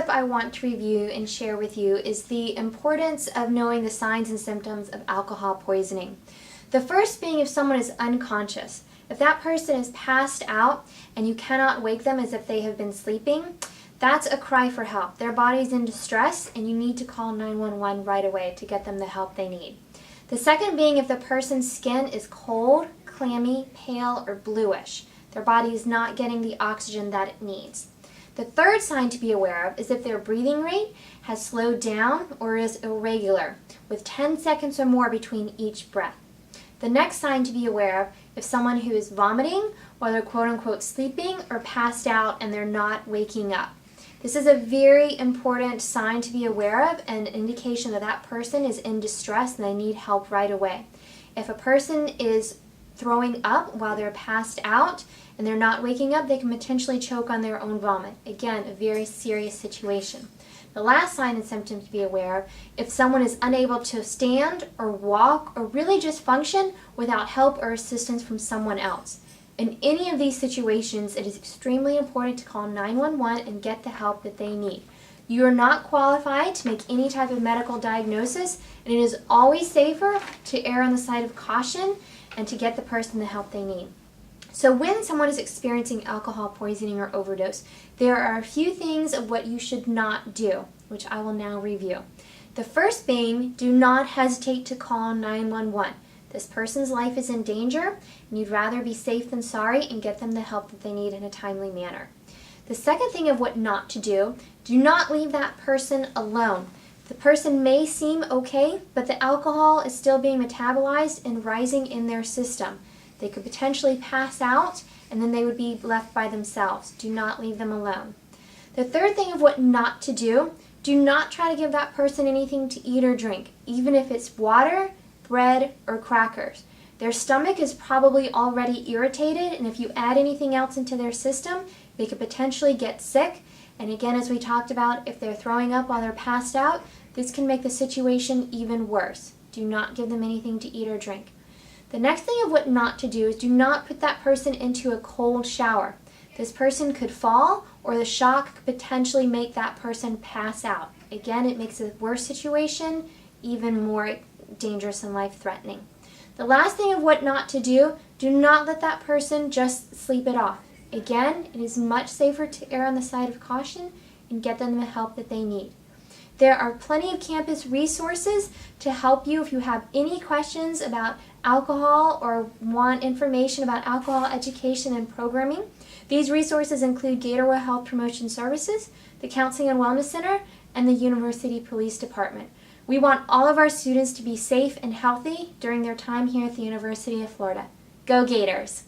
tip I want to review and share with you is the importance of knowing the signs and symptoms of alcohol poisoning. The first being if someone is unconscious. If that person is passed out and you cannot wake them as if they have been sleeping, that's a cry for help. Their body's in distress and you need to call 911 right away to get them the help they need. The second being if the person's skin is cold, clammy, pale, or bluish. Their body is not getting the oxygen that it needs. The third sign to be aware of is if their breathing rate has slowed down or is irregular, with 10 seconds or more between each breath. The next sign to be aware of if someone who is vomiting or they're quote-unquote sleeping or passed out and they're not waking up. This is a very important sign to be aware of and an indication that that person is in distress and they need help right away. If a person is throwing up while they're passed out and they're not waking up, they can potentially choke on their own vomit. Again, a very serious situation. The last sign and symptom to be aware of, if someone is unable to stand or walk or really just function without help or assistance from someone else. In any of these situations, it is extremely important to call 911 and get the help that they need. You are not qualified to make any type of medical diagnosis, and it is always safer to err on the side of caution and to get the person the help they need. So when someone is experiencing alcohol poisoning or overdose, there are a few things of what you should not do, which I will now review. The first being, do not hesitate to call 911. This person's life is in danger, and you'd rather be safe than sorry and get them the help that they need in a timely manner. The second thing of what not to do not leave that person alone. The person may seem okay, but the alcohol is still being metabolized and rising in their system. They could potentially pass out, and then they would be left by themselves. Do not leave them alone. The third thing of what not to do not try to give that person anything to eat or drink, even if it's water, bread, or crackers. Their stomach is probably already irritated, and if you add anything else into their system, they could potentially get sick. And again, as we talked about, if they're throwing up while they're passed out, this can make the situation even worse. Do not give them anything to eat or drink. The next thing of what not to do is do not put that person into a cold shower. This person could fall, or the shock could potentially make that person pass out. Again, it makes a worse situation even more dangerous and life-threatening. The last thing of what not to do not let that person just sleep it off. Again, it is much safer to err on the side of caution and get them the help that they need. There are plenty of campus resources to help you if you have any questions about alcohol or want information about alcohol education and programming. These resources include GatorWell Health Promotion Services, the Counseling and Wellness Center, and the University Police Department. We want all of our students to be safe and healthy during their time here at the University of Florida. Go Gators!